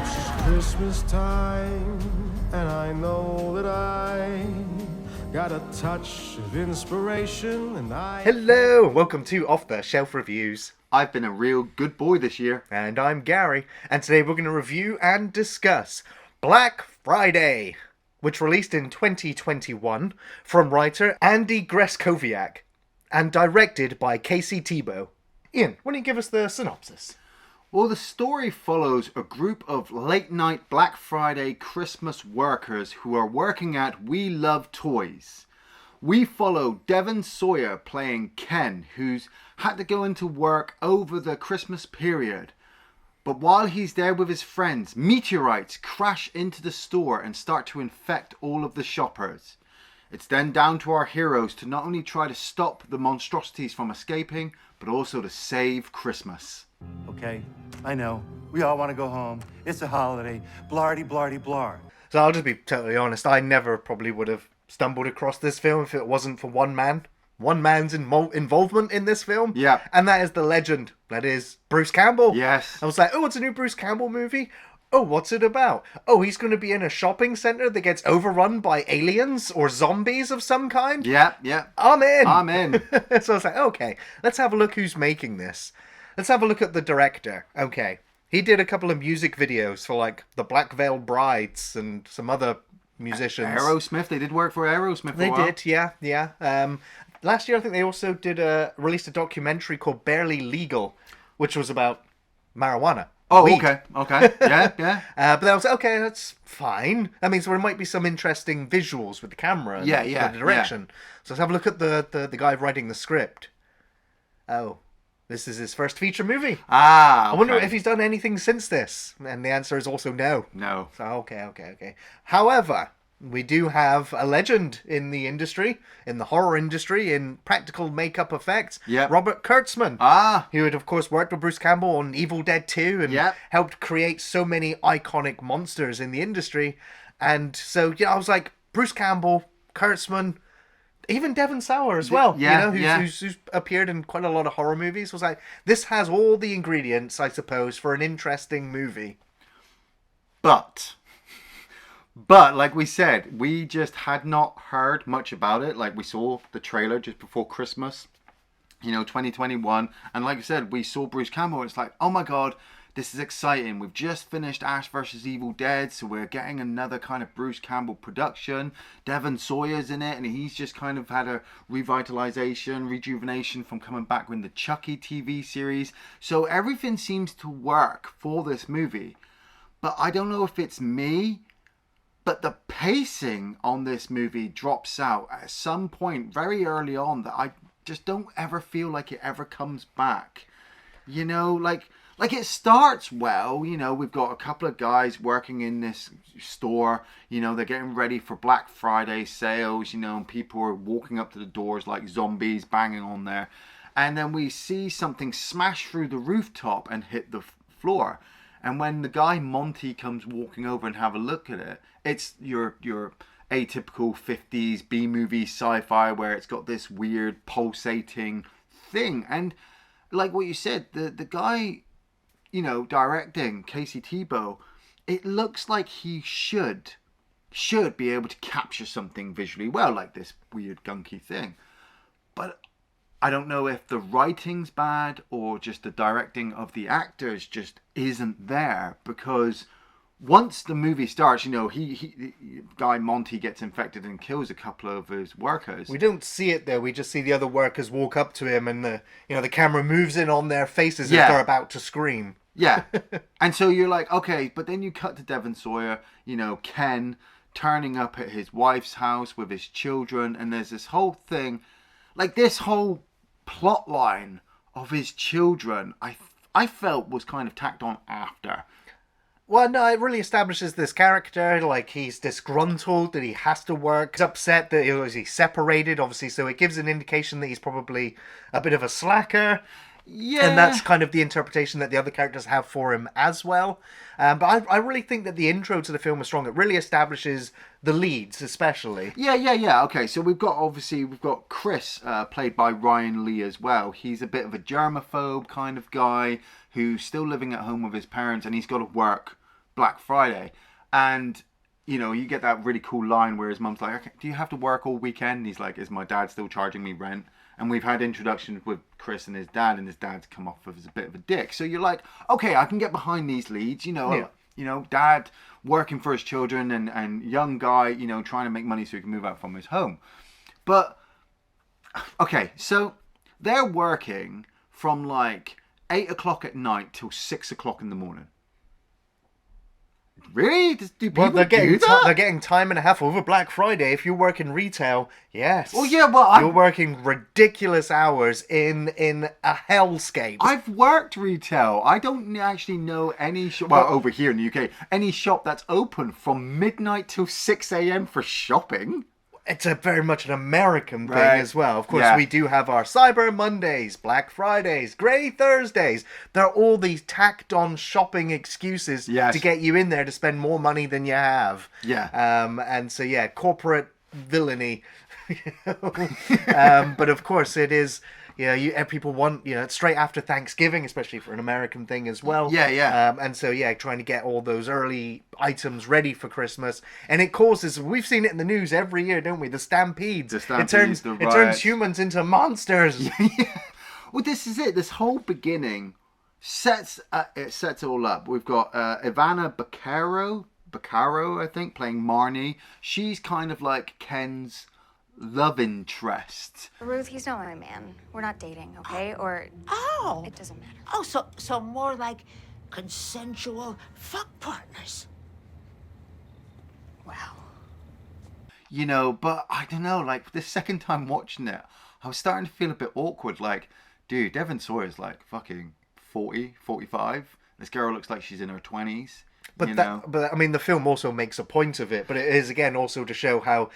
It's Christmas time, and I know that I got a touch of inspiration, and Hello, welcome to Off the Shelf Reviews. I've been a real good boy this year. And I'm Gary, and today we're going to review and discuss Black Friday, which released in 2021 from writer Andy Greskoviak and directed by Tebo. Ian, why don't you give us the synopsis? Well, the story follows a group of late-night Black Friday Christmas workers who are working at We Love Toys. We follow Devon Sawyer playing Ken, who's had to go into work over the Christmas period. But while he's there with his friends, meteorites crash into the store and start to infect all of the shoppers. It's then down to our heroes to not only try to stop the monstrosities from escaping, but also to save Christmas. Okay, I know. We all want to go home. It's a holiday. Blardy, blardy, blar. So I'll just be totally honest, I never probably would have stumbled across this film if it wasn't for one man. One man's involvement in this film. Yeah. And that is the legend. That is Bruce Campbell. Yes. I was like, oh, it's a new Bruce Campbell movie? Oh, what's it about? Oh, he's going to be in a shopping centre that gets overrun by aliens or zombies of some kind? Yeah. I'm in. I'm in. So I was like, okay, let's have a look who's making this. Let's have a look at the director. Okay. He did a couple of music videos for, like, the Black Veil Brides and some other musicians. Aerosmith. They did work for Aerosmith for They a while. did, yeah. Last year, I think they also did released a documentary called Barely Legal, which was about marijuana. Oh, Weed. okay. Yeah. But I was like, okay, that's fine. That means there might be some interesting visuals with the camera and Yeah, the direction. So let's have a look at the guy writing the script. Oh, this is his first feature movie. Ah, okay. I wonder if he's done anything since this. And the answer is also no. No. So, okay. However, we do have a legend in the industry, in the horror industry, in practical makeup effects. Yep. Robert Kurtzman. Who had, of course, worked with Bruce Campbell on Evil Dead 2 and Yep. helped create so many iconic monsters in the industry. And so, I was like, Bruce Campbell, Kurtzman, even Devon Sawa as well, Yeah, who's appeared in quite a lot of horror movies. Was like, this has all the ingredients, I suppose, for an interesting movie. But like we said, we just had not heard much about it. Like, we saw the trailer just before Christmas, 2021. And like I said, we saw Bruce Campbell. It's like, oh my God, this is exciting. We've just finished Ash vs. Evil Dead, so we're getting another kind of Bruce Campbell production. Devon Sawyer's in it, and he's just kind of had a revitalization, rejuvenation from coming back with the Chucky TV series. So everything seems to work for this movie. But I don't know if it's me, but the pacing on this movie drops out at some point very early on that I just don't ever feel like it ever comes back. Like it starts well, we've got a couple of guys working in this store, they're getting ready for Black Friday sales, and people are walking up to the doors like zombies banging on there. And then we see something smash through the rooftop and hit the floor. And when the guy Monty comes walking over and have a look at it, it's your atypical 50s B-movie sci-fi where it's got this weird pulsating thing. And like what you said, the guy, directing, Tebo, it looks like he should be able to capture something visually well, like this weird gunky thing. But I don't know if the writing's bad or just the directing of the actors just isn't there, because once the movie starts, he guy Monty gets infected and kills a couple of his workers. We don't see it though. We just see the other workers walk up to him, and the camera moves in on their faces as they're about to scream. Yeah, and so you're like, okay, but then you cut to Devon Sawyer, Ken turning up at his wife's house with his children, and there's this whole thing, like this whole plot line of his children. I felt was kind of tacked on after. Well, no, it really establishes this character, like he's disgruntled, that he has to work, he's upset that he's separated, obviously, so it gives an indication that he's probably a bit of a slacker. Yeah. And that's kind of the interpretation that the other characters have for him as well. But I really think that the intro to the film is strong. It really establishes the leads, especially. Yeah. Okay, so we've got Chris, played by Ryan Lee as well. He's a bit of a germaphobe kind of guy who's still living at home with his parents, and he's got to work Black Friday, and you know, you get that really cool line where his mum's like, okay, do you have to work all weekend? And he's like, is my dad still charging me rent? And we've had introductions with Chris and his dad's come off as a bit of a dick. So you're like, okay, I can get behind these leads, you know. Yeah. You know, dad working for his children and young guy, you know, trying to make money so he can move out from his home. But, okay, so they're working from like 8 o'clock at night till 6 o'clock in the morning. Really? Do people Well, they're getting do that? they're getting time and a half over Black Friday. If you work in retail, yes. Well, yeah, well, you're working ridiculous hours in a hellscape. I've worked retail. I don't actually know any shop, well, over here in the UK, any shop that's open from midnight till 6 a.m. for shopping. It's very much an American thing Right. as well. Of course, Yeah. we do have our Cyber Mondays, Black Fridays, Grey Thursdays. They're all these tacked on shopping excuses Yes. to get you in there to spend more money than you have. Yeah. And so, yeah, corporate villainy. But of course, it is. People want, it's straight after Thanksgiving, especially for an American thing as well. Yeah. And so, trying to get all those early items ready for Christmas. And it causes, we've seen it in the news every year, don't we? The stampedes. The stampedes, the it turns riots. humans into monsters. Well, this is it. This whole beginning sets it all up. We've got Ivana Baquero, I think, playing Marnie. She's kind of like Ken's love interest. Ruth, he's not my man. We're not dating, okay? Or Oh. it doesn't matter. Oh, so more like consensual fuck partners. Wow. You know, but I don't know, like the second time watching it, I was starting to feel a bit awkward. Like, dude, Devon Sawyer's like fucking 40, 45. This girl looks like she's in her 20s. But I mean, the film also makes a point of it. But it is again also to show how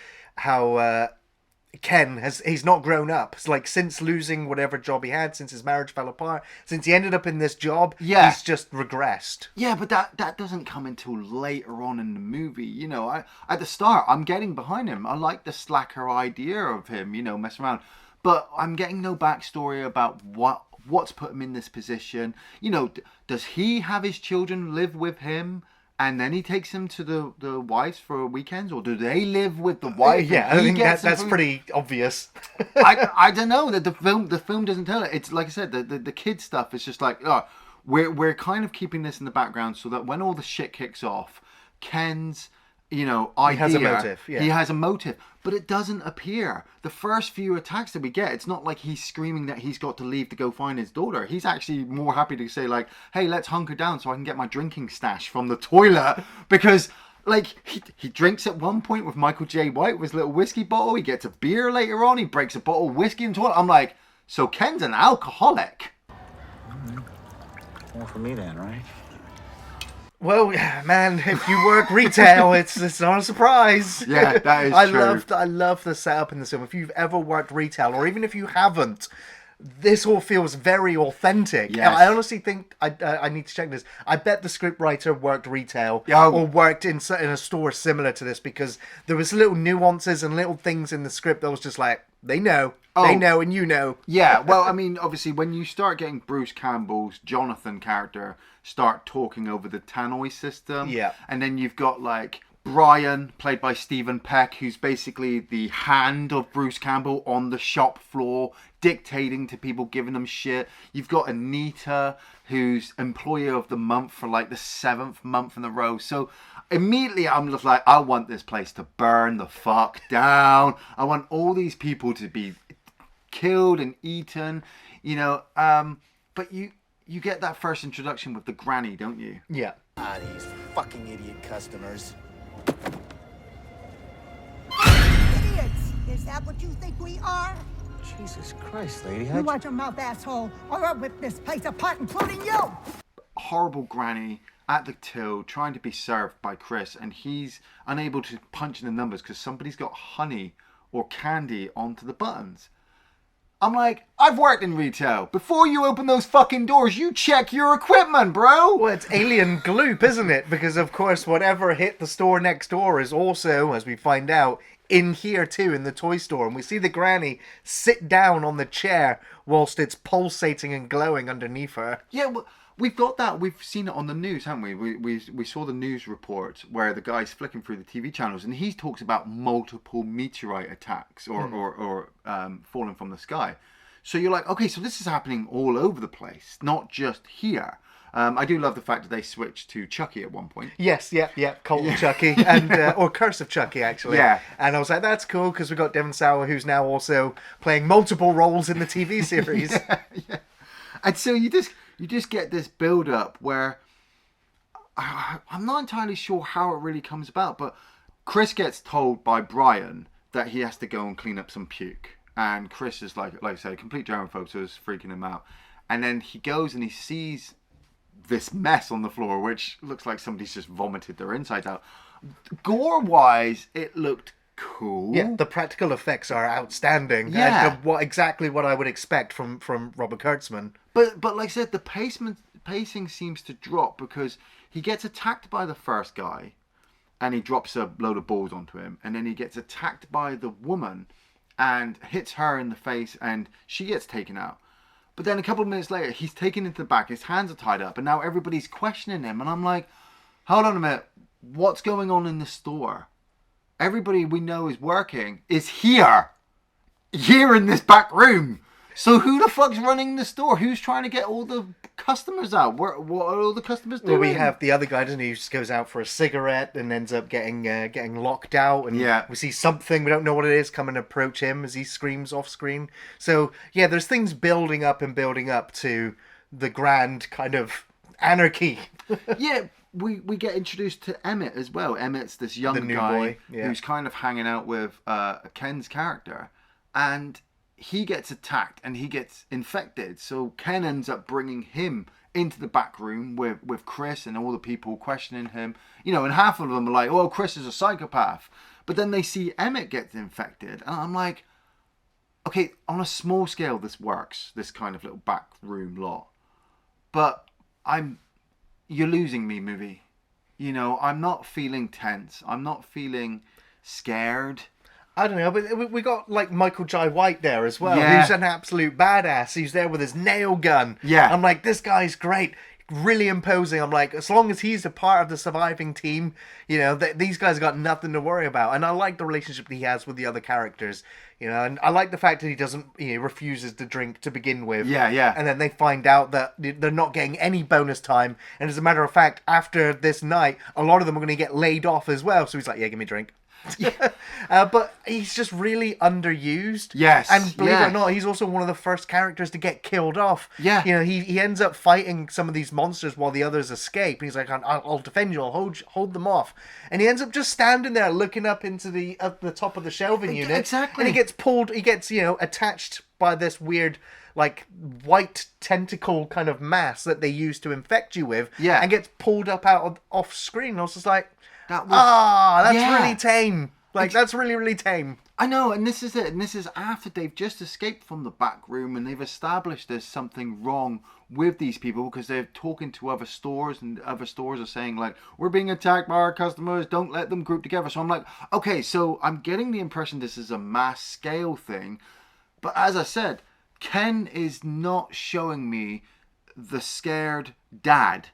Ken he's not grown up. It's like since losing whatever job he had, since his marriage fell apart, since he ended up in this job, Yeah. he's just regressed. Yeah, but that doesn't come until later on in the movie. You know, at the start, I'm getting behind him. I like the slacker idea of him, you know, messing around. But I'm getting no backstory about what's put him in this position. You know, does he have his children live with him? And then he takes them to the wives for weekends, or do they live with the wife? Yeah, and I he think gets them that's from- pretty obvious. I don't know that the film doesn't tell it. It's like I said, the kid stuff is just like, oh, we're kind of keeping this in the background so that when all the shit kicks off, Ken's idea, has a motive, yeah. he has a motive, but it doesn't appear. The first few attacks that we get, it's not like he's screaming that he's got to leave to go find his daughter. He's actually more happy to say like, hey, let's hunker down so I can get my drinking stash from the toilet, because like he drinks at one point with Michael J. White with his little whiskey bottle. He gets a beer later on. He breaks a bottle of whiskey in the toilet. I'm like, so Ken's an alcoholic. More for me then, right? Well, man, if you work retail, it's not a surprise. Yeah, that is true. I love the setup in this film. If you've ever worked retail, or even if you haven't, this all feels very authentic. Yes. I honestly think I need to check this. I bet the scriptwriter worked retail Yeah. or worked in a store similar to this, because there was little nuances and little things in the script that was just like, they know, Oh. and you know. Yeah, well, I mean, obviously, when you start getting Bruce Campbell's Jonathan character start talking over the tannoy system, Yeah. and then you've got like Brian, played by Stephen Peck, who's basically the hand of Bruce Campbell on the shop floor, dictating to people, giving them shit. You've got Anita, who's employee of the month for like the 7th month in a row. So immediately I'm just like, I want this place to burn the fuck down. I want all these people to be killed and eaten, but you get that first introduction with the granny, don't you? Yeah. These fucking idiot customers. Idiots! Is that what you think we are? Jesus Christ, lady. You watch your mouth, asshole, or I'll rip this place apart, including you! Horrible granny at the till trying to be served by Chris, and he's unable to punch in the numbers because somebody's got honey or candy onto the buttons. I'm like, I've worked in retail. Before you open those fucking doors, you check your equipment, bro. Well, it's alien gloop, isn't it? Because, of course, whatever hit the store next door is also, as we find out, in here too, in the toy store. And we see the granny sit down on the chair whilst it's pulsating and glowing underneath her. Yeah, We've got that. We've seen it on the news, haven't we? We saw the news report where the guy's flicking through the TV channels and he talks about multiple meteorite attacks or falling from the sky. So you're like, okay, so this is happening all over the place, not just here. I do love the fact that they switched to Chucky at one point. Yes, Cult of Chucky, and or Curse of Chucky, actually. Yeah. And I was like, that's cool, because we've got Devon Sawa, who's now also playing multiple roles in the TV series. Yeah. And so you just get this build up where I'm not entirely sure how it really comes about, but Chris gets told by Brian that he has to go and clean up some puke, and Chris is like I say, complete germaphobe, so it's freaking him out. And then he goes and he sees this mess on the floor, which looks like somebody's just vomited their insides out. Gore wise, it looked cool. Yeah, the practical effects are outstanding. Yeah. Exactly what I would expect from Robert Kurtzman. But like I said, the pacing seems to drop because he gets attacked by the first guy and he drops a load of balls onto him, and then he gets attacked by the woman and hits her in the face and she gets taken out. But then a couple of minutes later, he's taken into the back, his hands are tied up, and now everybody's questioning him. And I'm like, hold on a minute, what's going on in the store? Everybody we know is working is here in this back room. So who the fuck's running the store? Who's trying to get all the customers out? What are all the customers doing? Well, we have the other guy, doesn't he, who just goes out for a cigarette and ends up getting locked out. And Yeah. we see something, we don't know what it is, come and approach him as he screams off screen. So, yeah, there's things building up to the grand kind of anarchy. Yeah, we get introduced to Emmett as well. Emmett's this young The new guy boy, yeah. who's kind of hanging out with Ken's character. And he gets attacked and he gets infected. So Ken ends up bringing him into the back room with Chris and all the people questioning him. You know, and half of them are like, oh, Chris is a psychopath. But then they see Emmett get infected. And I'm like, okay, on a small scale, this works. This kind of little back room lot. But you're losing me, movie. You know, I'm not feeling tense. I'm not feeling scared. I don't know, but we got like Michael Jai White there as well, Yeah. who's an absolute badass. He's there with his nail gun. Yeah. I'm like, this guy's great, really imposing. I'm like, as long as he's a part of the surviving team, you know, these guys got nothing to worry about. And I like the relationship that he has with the other characters, you know, and I like the fact that he refuses to drink to begin with. Yeah. And then they find out that they're not getting any bonus time. And as a matter of fact, after this night, a lot of them are going to get laid off as well. So he's like, yeah, give me a drink. But he's just really underused. Yes, and believe it yes. or not, he's also one of the first characters to get killed off. Yeah. You know, he ends up fighting some of these monsters while the others escape. And he's like, I'll defend you. I'll hold them off. And he ends up just standing there looking up into the top of the shelving unit. Exactly. And he gets attached by this weird, like, white tentacle kind of mass that they use to infect you with. Yeah. And gets pulled up off screen. And I was just like, That was, that's yeah. really tame. Like, that's really, really tame. I know, and this is it. And this is after they've just escaped from the back room and they've established there's something wrong with these people because they're talking to other stores and other stores are saying, like, we're being attacked by our customers. Don't let them group together. So I'm like, okay, so I'm getting the impression this is a mass scale thing. But as I said, Ken is not showing me the scared dad.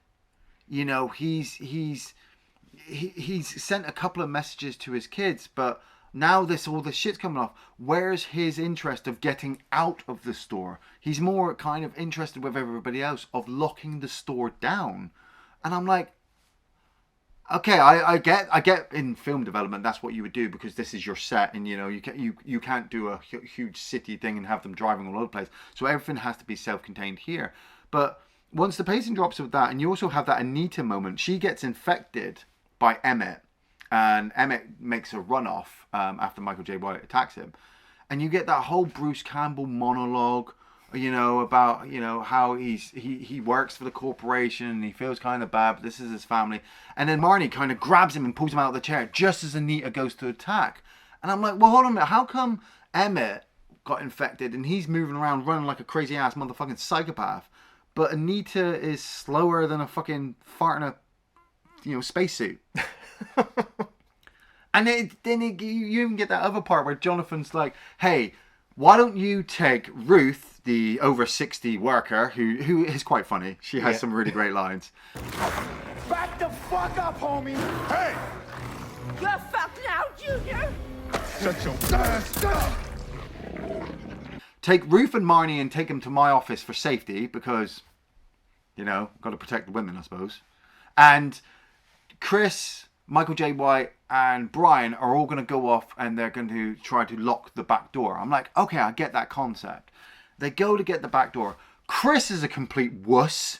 You know, he's sent a couple of messages to his kids, but now all this shit's coming off. Where's his interest of getting out of the store? He's more kind of interested with everybody else of locking the store down. And I'm like, okay, I get in film development that's what you would do because this is your set, and you know you can't do a huge city thing and have them driving all over the place. So everything has to be self-contained here. But once the pacing drops with that, and you also have that Anita moment, she gets infected by Emmett, and Emmett makes a runoff after Michael J. White attacks him, and you get that whole Bruce Campbell monologue, you know, about how he works for the corporation and he feels kind of bad, but this is his family, and then Marnie kind of grabs him and pulls him out of the chair just as Anita goes to attack, and I'm like, well, hold on a minute, how come Emmett got infected and he's moving around running like a crazy ass motherfucking psychopath, but Anita is slower than a fucking fart in a spacesuit. And then you even get that other part where Jonathan's like, hey, why don't you take Ruth, the over 60 worker who is quite funny. She has some really great lines. Back the fuck up, homie! Hey! You're fucked now, Junior. Shut your ass up! Take Ruth and Marnie and take them to my office for safety because, you know, got to protect the women, I suppose. And Chris, Michael J. White, and Brian are all going to go off and they're going to try to lock the back door. I'm like, okay, I get that concept. They go to get the back door. Chris is a complete wuss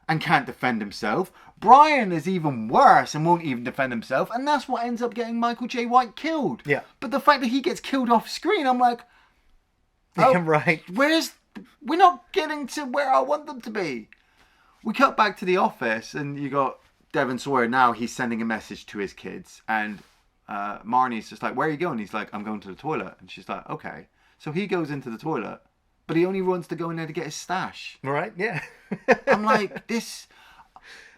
and can't defend himself. Brian is even worse and won't even defend himself. And that's what ends up getting Michael J. White killed. Yeah. But the fact that he gets killed off screen, I'm like, oh, right. We're not getting to where I want them to be. We cut back to the office and you got Devon Sawyer. Now he's sending a message to his kids. And Marnie's just like, where are you going? He's like, I'm going to the toilet. And she's like, okay. So he goes into the toilet. But he only wants to go in there to get his stash. Right, yeah. I'm like, this...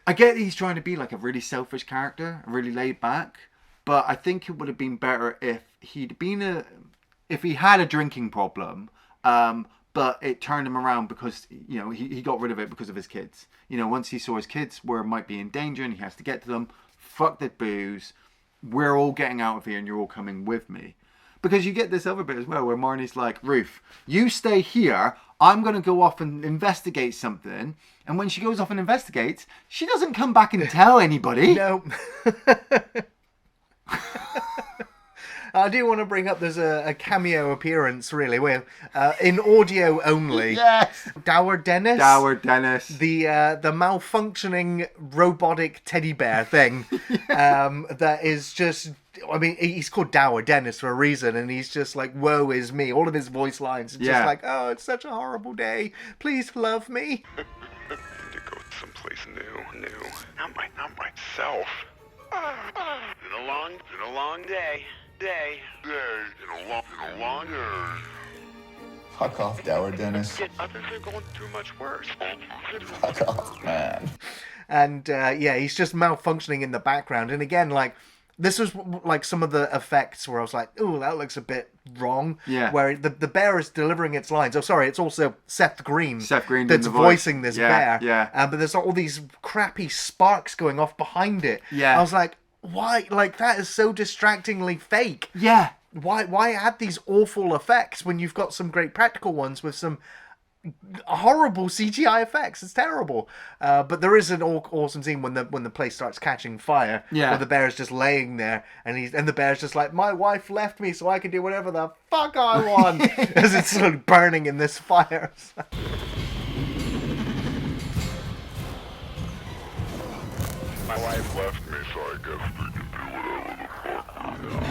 I get he's trying to be like a really selfish character, really laid back. But I think it would have been better if if he had a drinking problem, but it turned him around because, you know, he got rid of it because of his kids. You know, once he saw his kids might be in danger and he has to get to them, fuck the booze, we're all getting out of here and you're all coming with me. Because you get this other bit as well where Marnie's like, Ruth, you stay here, I'm going to go off and investigate something. And when she goes off and investigates, she doesn't come back and tell anybody. No. I do want to bring up, there's a cameo appearance, really, where in audio only. Yes. Dower Dennis. The malfunctioning robotic teddy bear thing. That is just, I mean, he's called Dower Dennis for a reason, and he's just like, woe is me. All of his voice lines are just like, oh, it's such a horrible day. Please love me. To go someplace new. Not myself. Been a long day. In a long day. Fuck off, Dower Dennis. Others are going through much worse. Fuck off, man. And he's just malfunctioning in the background. And again, like, this was like some of the effects where I was like, oh, that looks a bit wrong. Yeah. Where the bear is delivering its lines. Oh, sorry, it's also Seth Green. That's that's voicing this bear. Yeah. But there's all these crappy sparks going off behind it. Yeah. I was like, why? Like, that is so distractingly fake. Yeah. Why add these awful effects when you've got some great practical ones with some horrible CGI effects? It's terrible. But there is an awesome scene when the place starts catching fire. Yeah. Where the bear is just laying there, and the bear's just like, my wife left me so I can do whatever the fuck I want, as it's sort of burning in this fire. My wife left me, so I guess we can do whatever the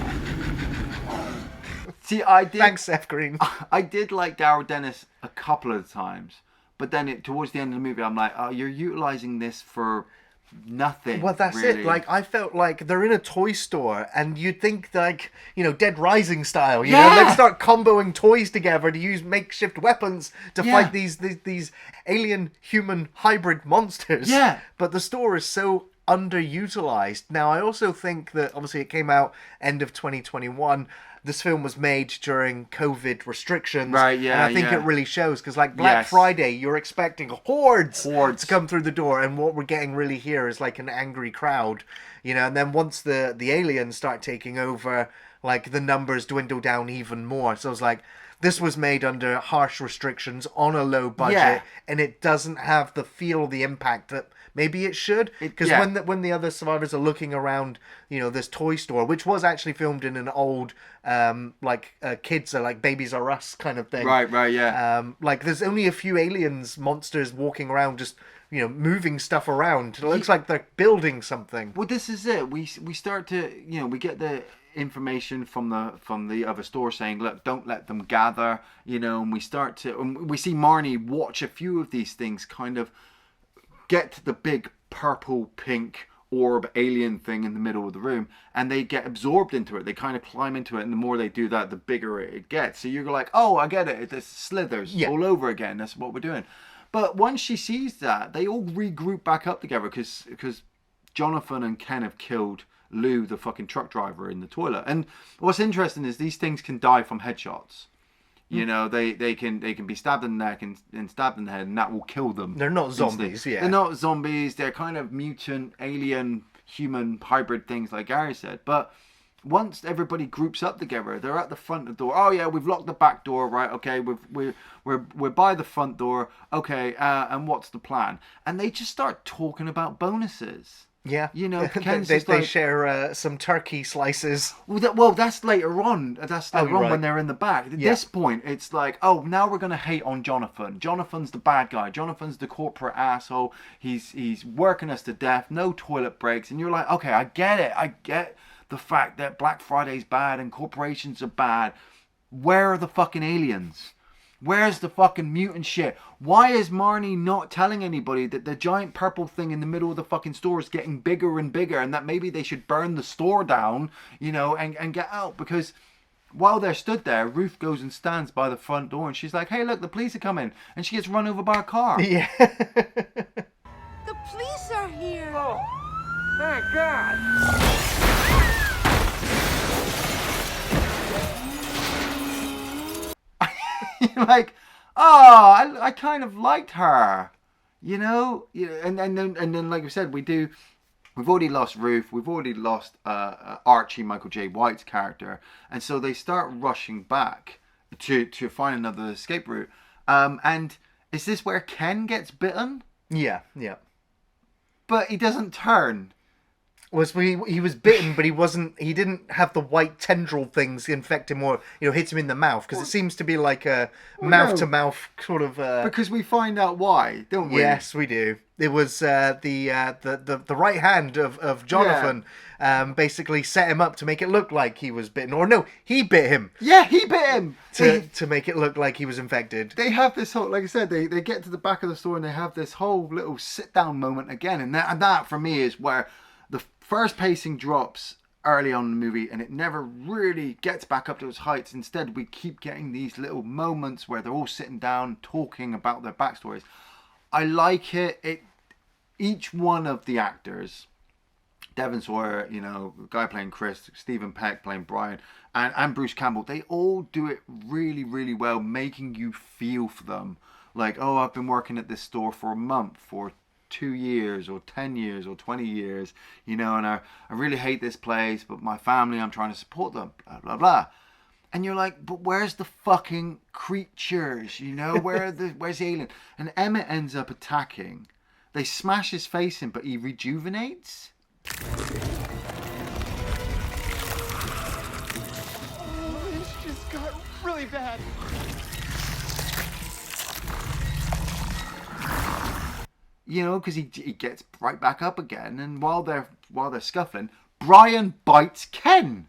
fuck. See, I did. Thanks, Seth Green. I did like Daryl Dennis a couple of times, but then towards the end of the movie, I'm like, oh, you're utilizing this for nothing. Well, that's really. it. Like, I felt like they're in a toy store, and you'd think, like, you know, Dead Rising style. You know, let's start comboing toys together to use makeshift weapons to fight these alien human hybrid monsters. Yeah. But the store is so underutilized. Now, I also think that obviously it came out end of 2021. This film was made during COVID restrictions. Right, yeah, and I think yeah. it really shows, because like Black Yes. Friday, you're expecting hordes Hordes. to come through the door, and what we're getting really here is like an angry crowd, you know. And then once the aliens start taking over, like, the numbers dwindle down even more. So it's like, this was made under harsh restrictions on a low budget, Yeah. and it doesn't have the feel, the impact that maybe it should. Because yeah. when the other survivors are looking around, you know, this toy store, which was actually filmed in an old kids are like Babies Are Us kind of thing. Right, yeah. Like, there's only a few monsters walking around, just, you know, moving stuff around. It looks like they're building something. Well, this is it. We start to, you know, we get the information from the other store saying, look, don't let them gather, you know, and we see Marnie watch a few of these things kind of get to the big purple pink orb alien thing in the middle of the room, and they get absorbed into it. They kind of climb into it, and the more they do that, the bigger it gets. So you're like, oh, I get it. It slithers all over again. That's what we're doing. But once she sees that, they all regroup back up together because Jonathan and Ken have killed Lou, the fucking truck driver, in the toilet. And what's interesting is these things can die from headshots. You know, they can be stabbed in the neck and stabbed in the head, and that will kill them. They're not instantly. zombies, yeah. They're not zombies. They're kind of mutant, alien, human hybrid things, like Gary said. But once everybody groups up together, they're at the front of the door. Oh yeah, we've locked the back door, right? Okay, we're by the front door. Okay, and what's the plan? And they just start talking about bonuses. Yeah, You know, Ken's they just like, share some turkey slices. well, that's later on. That's later on right. when they're in the back. At Yeah. this point, it's like, oh, now we're gonna hate on Jonathan. Jonathan's the bad guy. Jonathan's the corporate asshole. He's working us to death. No toilet breaks, and you're like, okay, I get it. I get the fact that Black Friday's bad and corporations are bad. Where are the fucking aliens? Where's the fucking mutant shit? Why is Marnie not telling anybody that the giant purple thing in the middle of the fucking store is getting bigger and bigger, and that maybe they should burn the store down, you know, and get out? Because while they're stood there, Ruth goes and stands by the front door, and she's like, hey, look, the police are coming. And she gets run over by a car. Yeah. The police are here. Oh, thank God. You're like, oh, I kind of liked her, you know. And then like I said, we've already lost Ruth, we've already lost Archie, Michael J. White's character, and so they start rushing back to find another escape route. And is this where Ken gets bitten? Yeah. But he doesn't turn. He was bitten, but he didn't have the white tendril things infect him or, hit him in the mouth, because it seems to be like a mouth-to-mouth sort of... Because we find out why, don't we? Yes, we do. It was the right hand of Jonathan basically set him up to make it look like he was bitten. Or no, he bit him. Yeah, he bit him! To make it look like he was infected. They have this whole, like I said, they get to the back of the store and they have this whole little sit-down moment again. And that for me is where the first pacing drops early on in the movie, and it never really gets back up to its heights. Instead, we keep getting these little moments where they're all sitting down talking about their backstories. I like it. Each one of the actors, Devon Sawyer, the guy playing Chris, Stephen Peck playing Brian, and Bruce Campbell, they all do it really, really well, making you feel for them. Like, oh, I've been working at this store for a month, for 2 years or 10 years or 20 years, and I really hate this place, but my family, I'm trying to support them, blah, blah, blah. And you're like, but where's the fucking creatures, where's the alien? And Emmett ends up attacking. They smash his face in, but he rejuvenates. Oh, this just got really bad. Because he gets right back up again, and while they're scuffling, Brian bites Ken.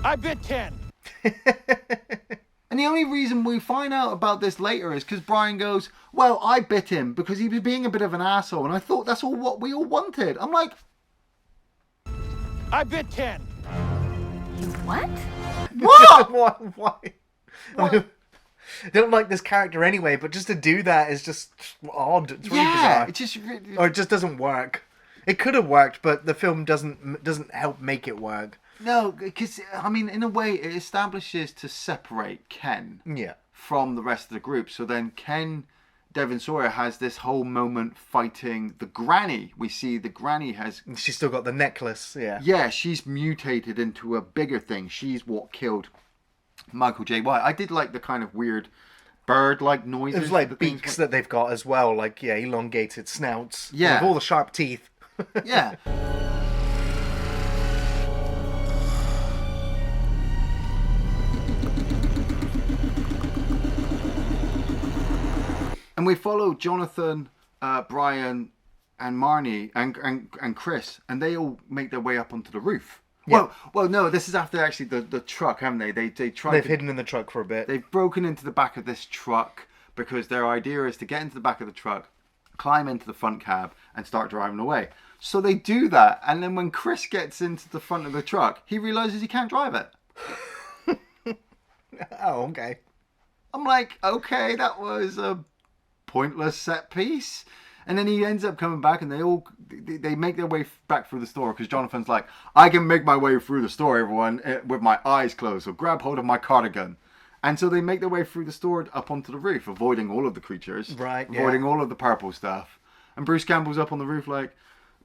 I bit Ken. And the only reason we find out about this later is because Brian goes, well, I bit him because he was being a bit of an asshole, and I thought that's all what we all wanted. I'm like, I bit Ken. You what? what? Why? I don't like this character anyway, but just to do that is just odd. It's really bizarre. Or it just doesn't work. It could have worked, but the film doesn't help make it work. No, because, in a way, it establishes to separate Ken from the rest of the group. So then Devon Sawyer has this whole moment fighting the granny. We see the granny She's still got the necklace, yeah. Yeah, she's mutated into a bigger thing. She's what killed Michael J. White. I did like the kind of weird bird-like noises. It was like beaks that they've got as well, like, elongated snouts. Yeah. With all the sharp teeth. Yeah. And we follow Jonathan, Brian, and Marnie, and Chris, and they all make their way up onto the roof. Yeah. Well, no, this is after actually the truck, haven't they? They've hidden in the truck for a bit. They've broken into the back of this truck because their idea is to get into the back of the truck, climb into the front cab, and start driving away. So they do that, and then when Chris gets into the front of the truck, he realizes he can't drive it. Oh, okay. I'm like, okay, that was a pointless set piece. And then he ends up coming back, and they make their way back through the store because Jonathan's like, I can make my way through the store, everyone, with my eyes closed. So grab hold of my cardigan. And so they make their way through the store up onto the roof, avoiding all of the creatures. Right, Avoiding all of the purple stuff. And Bruce Campbell's up on the roof like,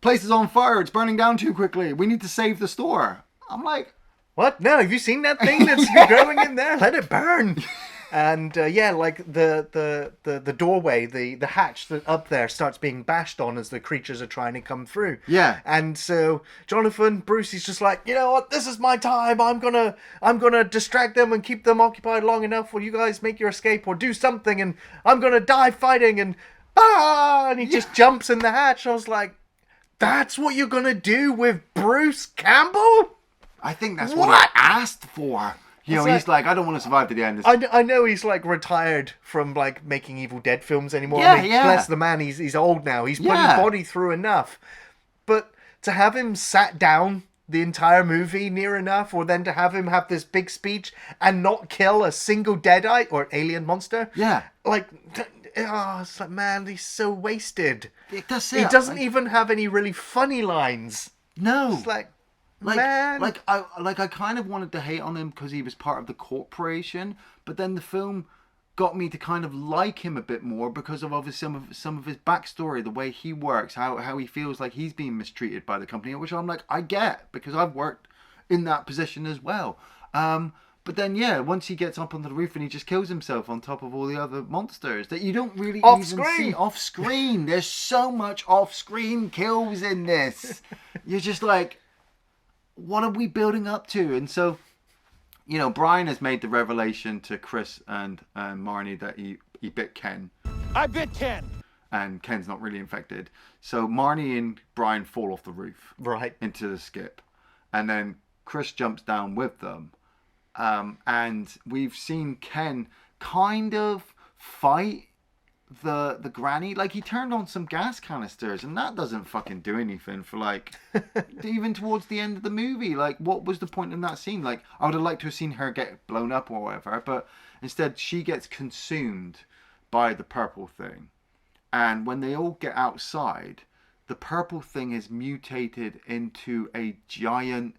place is on fire. It's burning down too quickly. We need to save the store. I'm like... What? No, have you seen that thing that's growing in there? Let it burn. And like the doorway, the hatch that up there starts being bashed on as the creatures are trying to come through. Yeah. And so Jonathan, Bruce, he's just like, you know what? This is my time. I'm gonna distract them and keep them occupied long enough while you guys make your escape or do something. And I'm gonna die fighting. And and he just jumps in the hatch. I was like, that's what you're gonna do with Bruce Campbell? I think that's what he asked for. You know, he's like, I don't want to survive to the end. I know he's like retired from like making Evil Dead films anymore. Yeah, I mean, yeah. Bless the man, he's old now. He's put his body through enough. But to have him sat down the entire movie near enough, or then to have him have this big speech and not kill a single deadite or alien monster. Yeah. Like, it's like, man, he's so wasted. That's it. He doesn't even have any really funny lines. No. It's like, man. I kind of wanted to hate on him because he was part of the corporation, but then the film got me to kind of like him a bit more because of obviously some of his backstory, the way he works, how he feels like he's being mistreated by the company, which I'm like, I get, because I've worked in that position as well. But then, once he gets up onto the roof and he just kills himself on top of all the other monsters that you don't really even see off screen. There's so much off screen kills in this. You're just like, what are we building up to? And so, you know, Brian has made the revelation to Chris and Marnie that he bit Ken. I bit Ken. And Ken's not really infected. So Marnie and Brian fall off the roof. Right. Into the skip. And then Chris jumps down with them. And we've seen Ken kind of fight the granny. Like, he turned on some gas canisters and that doesn't fucking do anything for like even towards the end of the movie. Like, what was the point in that scene? Like, I would have liked to have seen her get blown up or whatever, but instead she gets consumed by the purple thing. And when they all get outside, the purple thing is mutated into a giant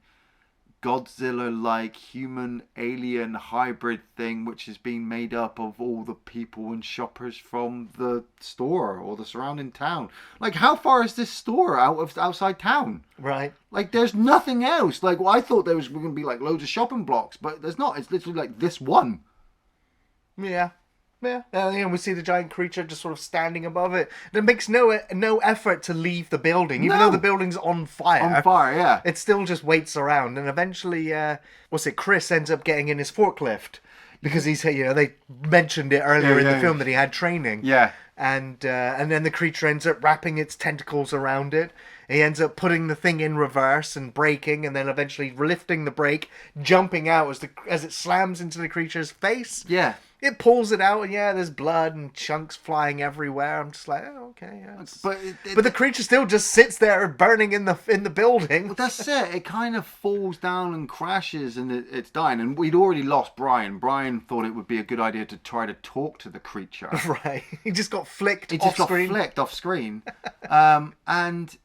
Godzilla-like human alien hybrid thing, which has been made up of all the people and shoppers from the store or the surrounding town. Like, how far is this store outside town? Right. Like, there's nothing else. Like, well, I thought there was going to be like loads of shopping blocks, but there's not. It's literally like this one. Yeah. Yeah, and we see the giant creature just sort of standing above it. It makes no effort to leave the building, even though the building's on fire. On fire, yeah. It still just waits around, and eventually, Chris ends up getting in his forklift because he's, they mentioned it earlier in the film that he had training. Yeah. And then the creature ends up wrapping its tentacles around it. He ends up putting the thing in reverse and braking, and then eventually lifting the brake, jumping out as it slams into the creature's face. Yeah. It pulls it out, and there's blood and chunks flying everywhere. I'm just like, oh, okay. Yeah, but the creature still just sits there burning in the building. Well, that's it. It kind of falls down and crashes, and it's dying. And we'd already lost Brian. Brian thought it would be a good idea to try to talk to the creature. Right. He just got flicked off screen. He just got flicked off screen. And,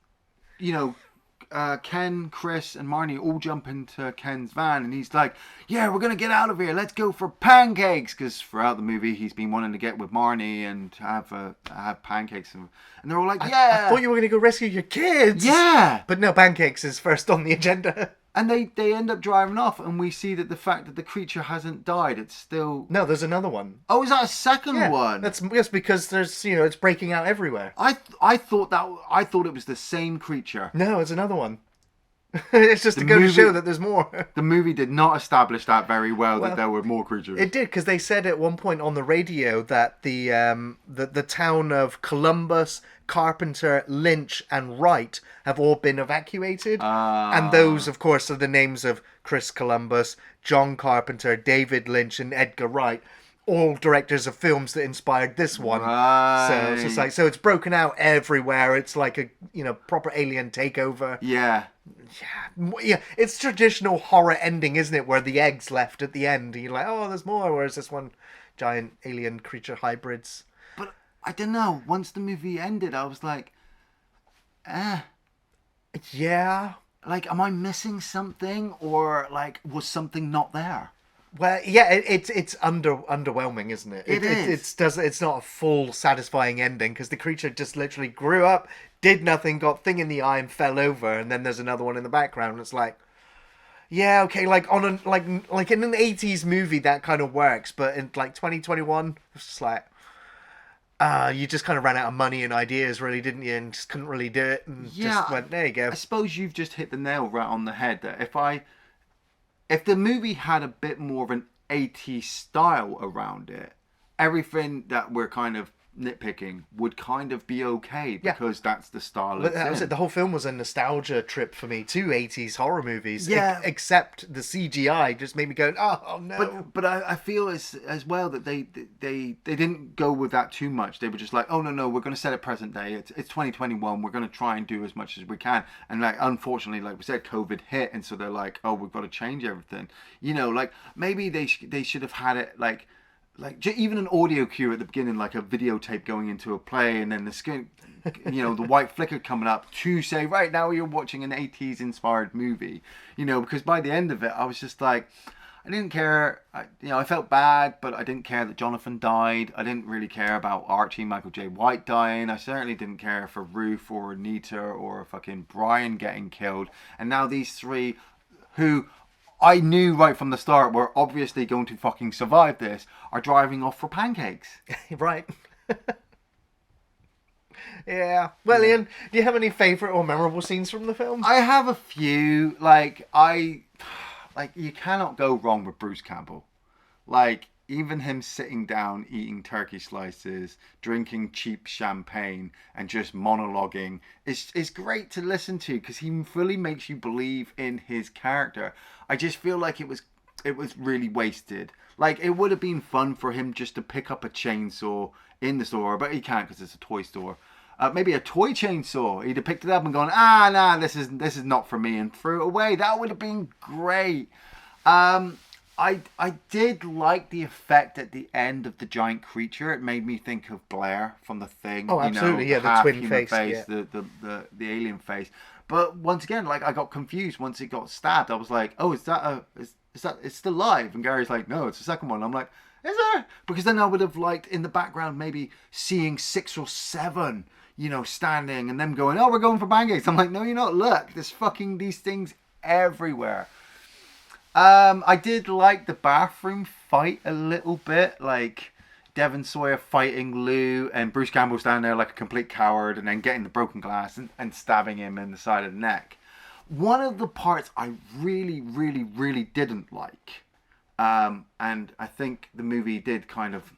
Ken, Chris, and Marnie all jump into Ken's van, and he's like, yeah, we're going to get out of here. Let's go for pancakes. Because throughout the movie, he's been wanting to get with Marnie and have pancakes. And they're all like, yeah. I thought you were going to go rescue your kids. Yeah. But no, pancakes is first on the agenda. And they end up driving off, and we see that the fact that the creature hasn't died, it's still... No, there's another one. Oh, is that a second one? That's just because there's, it's breaking out everywhere. I thought it was the same creature. No, it's another one. It's just to go to show that there's more. The movie did not establish that very well that there were more creatures. It did, because they said at one point on the radio that the town of Columbus, Carpenter, Lynch, and Wright have all been evacuated. And those, of course, are the names of Chris Columbus, John Carpenter, David Lynch, and Edgar Wright. All directors of films that inspired this one. Right. So it's just like, so it's broken out everywhere. It's like a proper alien takeover. Yeah. Yeah, it's traditional horror ending, isn't it? Where the egg's left at the end, and you're like, oh, there's more. Whereas this one, giant alien creature hybrids. But I don't know. Once the movie ended, I was like, yeah. Like, am I missing something, or like, was something not there? Well, yeah, it's underwhelming, isn't it? It is. It's not a full satisfying ending because the creature just literally grew up, did nothing, got thing in the eye, and fell over, and then there's another one in the background. It's like, yeah, okay, like on an like in an 80s movie that kind of works, but in like 2021, it's just like, you just kind of ran out of money and ideas, really, didn't you? And just couldn't really do it, and just went, there you go. I suppose you've just hit the nail right on the head. That if the movie had a bit more of an 80s style around it, everything that we're kind of nitpicking would kind of be okay because that's the style. But that was it. The whole film was a nostalgia trip for me to 80s horror movies. Yeah. Except the CGI just made me go, oh no. But I feel as well that they didn't go with that too much. They were just like, oh no, we're going to set it present day. It's 2021. We're going to try and do as much as we can. And like, unfortunately, like we said, COVID hit, and so they're like, oh, we've got to change everything. You know, like maybe they should have had it like even an audio cue at the beginning, like a videotape going into a play, and then the skin, the white flicker coming up to say, right now you're watching an 80s inspired movie, because by the end of it, I was just like, I didn't care. I felt bad, but I didn't care that Jonathan died. I didn't really care about Archie, Michael J. White dying. I certainly didn't care for Ruth or Anita or fucking Brian getting killed. And now these three, who I knew right from the start were obviously going to fucking survive this, are driving off for pancakes. Right. Yeah. Well, Ian, do you have any favourite or memorable scenes from the film? I have a few. You cannot go wrong with Bruce Campbell. Like, even him sitting down, eating turkey slices, drinking cheap champagne, and just monologuing is great to listen to because he fully makes you believe in his character. I just feel like it was really wasted. Like, it would have been fun for him just to pick up a chainsaw in the store, but he can't because it's a toy store. Maybe a toy chainsaw. He'd have picked it up and gone, nah, this is not for me, and threw it away. That would have been great. I did like the effect at the end of the giant creature. It made me think of Blair from The Thing. Oh, absolutely, the the twin human face, yeah. the alien face. But once again, like, I got confused once it got stabbed. I was like, oh, is that it's still live? And Gary's like, no, it's the second one. I'm like, is there? Because then I would have liked in the background maybe seeing 6 or 7, standing and them going, oh, we're going for pancakes. I'm like, no, you're not. Look, there's fucking these things everywhere. I did like the bathroom fight a little bit, like Devon Sawyer fighting Lou and Bruce Campbell standing there like a complete coward and then getting the broken glass and stabbing him in the side of the neck. One of the parts I really, really, really didn't like, and I think the movie did kind of,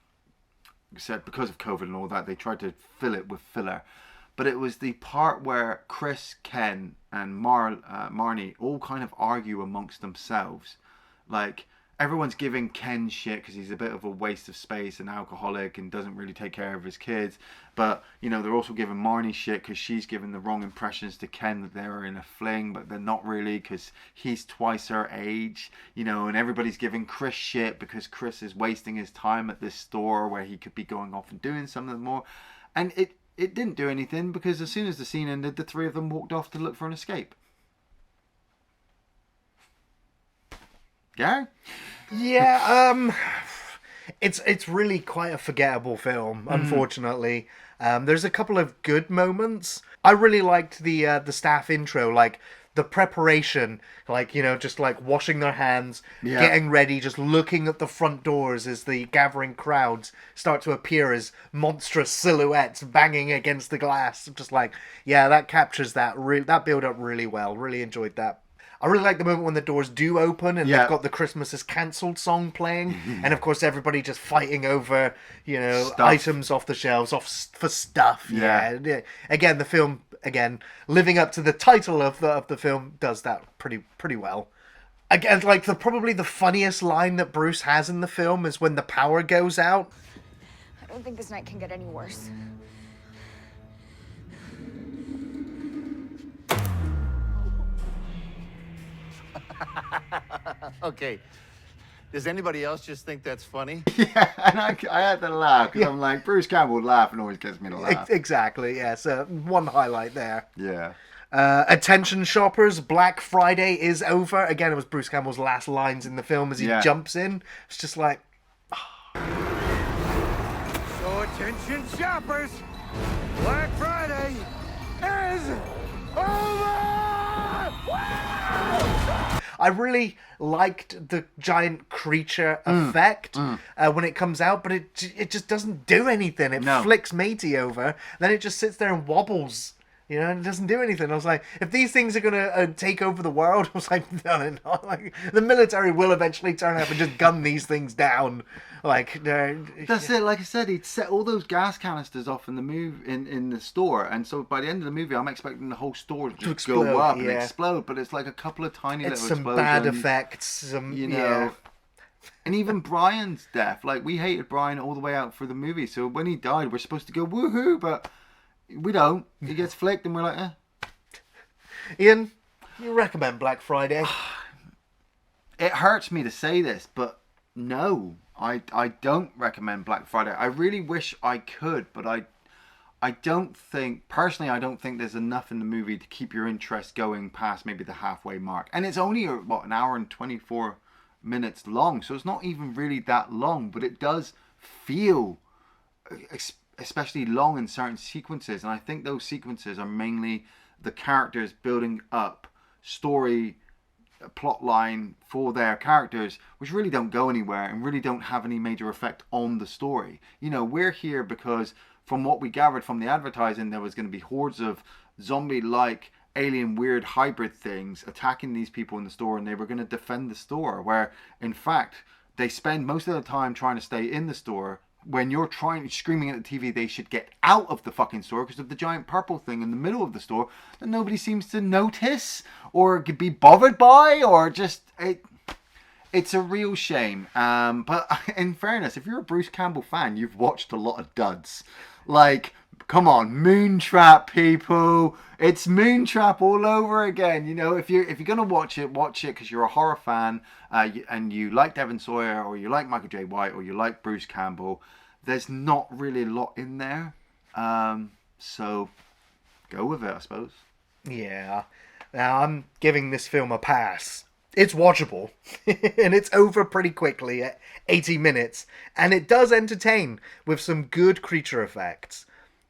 said because of COVID and all that, they tried to fill it with filler. But it was the part where Chris, Ken, and Marnie all kind of argue amongst themselves. Like, everyone's giving Ken shit because he's a bit of a waste of space, an alcoholic, and doesn't really take care of his kids. But, they're also giving Marnie shit because she's giving the wrong impressions to Ken that they're in a fling, but they're not really because he's twice her age. And everybody's giving Chris shit because Chris is wasting his time at this store where he could be going off and doing something more. And it didn't do anything because as soon as the scene ended, the three of them walked off to look for an escape. Gary? Yeah, it's really quite a forgettable film, unfortunately. There's a couple of good moments. I really liked the staff intro, like the preparation, like, just like washing their hands, getting ready, just looking at the front doors as the gathering crowds start to appear as monstrous silhouettes banging against the glass. Just like, yeah, that captures that build up really well. Really enjoyed that. I really like the moment when the doors do open and they've got the Christmas is cancelled song playing, and of course everybody just fighting over, stuff. Items off the shelves, for stuff. Yeah. Again, the film, living up to the title of the film, does that pretty well. Again, like probably the funniest line that Bruce has in the film is when the power goes out. I don't think this night can get any worse. Okay. Does anybody else just think that's funny? Yeah, and I had to laugh because I'm like, Bruce Campbell laughing always gets me to laugh. Exactly, yeah. So one highlight there. Yeah. Attention shoppers, Black Friday is over. Again, it was Bruce Campbell's last lines in the film as he jumps in. It's just like... So attention shoppers, Black Friday is over! I really liked the giant creature effect when it comes out, but it just doesn't do anything. It flicks Matey over, then it just sits there and wobbles. You know, and it doesn't do anything. I was like, if these things are going to take over the world, I was like, no, they're not. Like, the military will eventually turn up and just gun these things down. Like, that's it. Like I said, he'd set all those gas canisters off in the in the store, and so by the end of the movie, I'm expecting the whole store to just go up and explode. But it's like a couple of tiny little explosions. Some bad effects. You know. And even Brian's death. Like, we hated Brian all the way out for the movie. So when he died, we're supposed to go woohoo, but we don't. He gets flicked, and we're like, eh. Ian, you recommend Black Friday? It hurts me to say this, but no, I don't recommend Black Friday. I really wish I could, but I don't think, personally, I don't think there's enough in the movie to keep your interest going past maybe the halfway mark. And it's only, an hour and 24 minutes long, so it's not even really that long, but it does feel especially long in certain sequences, and I think those sequences are mainly the characters building up story plot line for their characters, which really don't go anywhere and really don't have any major effect on the story. You know, we're here because from what we gathered from the advertising, there was going to be hordes of zombie-like alien weird hybrid things attacking these people in the store, and they were going to defend the store, where in fact they spend most of the time trying to stay in the store. When you're screaming at the TV, they should get out of the fucking store because of the giant purple thing in the middle of the store that nobody seems to notice or be bothered by, or just it's a real shame. But in fairness, if you're a Bruce Campbell fan, you've watched a lot of duds. Like, come on, Moontrap, people. It's Moontrap all over again. You know, if you're gonna watch it because you're a horror fan and you like Devon Sawyer, or you like Michael J. White, or you like Bruce Campbell. There's not really a lot in there, so go with it, I suppose. Yeah. Now, I'm giving this film a pass. It's watchable, and it's over pretty quickly at 80 minutes, and it does entertain with some good creature effects.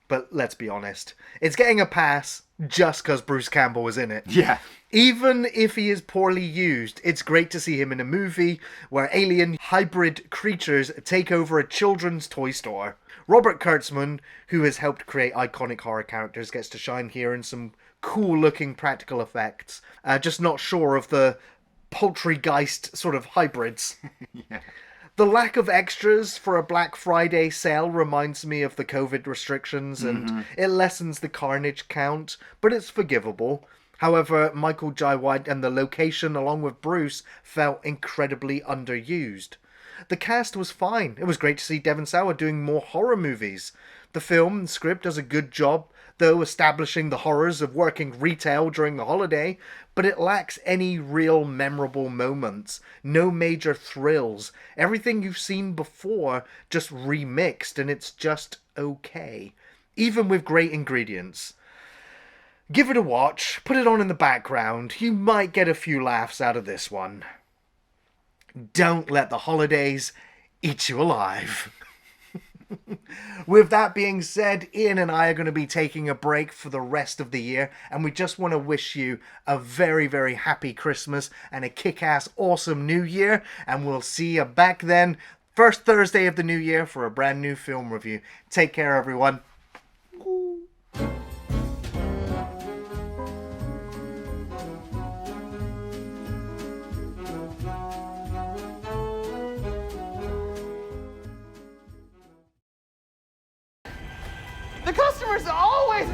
But let's be honest, it's getting a pass just because Bruce Campbell was in it. Yeah. Even if he is poorly used, it's great to see him in a movie where alien hybrid creatures take over a children's toy store. Robert Kurtzman, who has helped create iconic horror characters, gets to shine here in some cool-looking practical effects. Just not sure of the Poltergeist sort of hybrids. Yeah. The lack of extras for a Black Friday sale reminds me of the COVID restrictions, and it lessens the carnage count, but it's forgivable. However, Michael J. White and the location, along with Bruce, felt incredibly underused. The cast was fine. It was great to see Devon Sawa doing more horror movies. The film and script does a good job, though, establishing the horrors of working retail during the holiday, but it lacks any real memorable moments, no major thrills. Everything you've seen before just remixed, and it's just okay, even with great ingredients. Give it a watch, put it on in the background, you might get a few laughs out of this one. Don't let the holidays eat you alive. With that being said, Ian and I are going to be taking a break for the rest of the year, and we just want to wish you a very, very happy Christmas and a kick-ass awesome New Year, and we'll see you back then, first Thursday of the new year, for a brand new film review. Take care, everyone. The customers always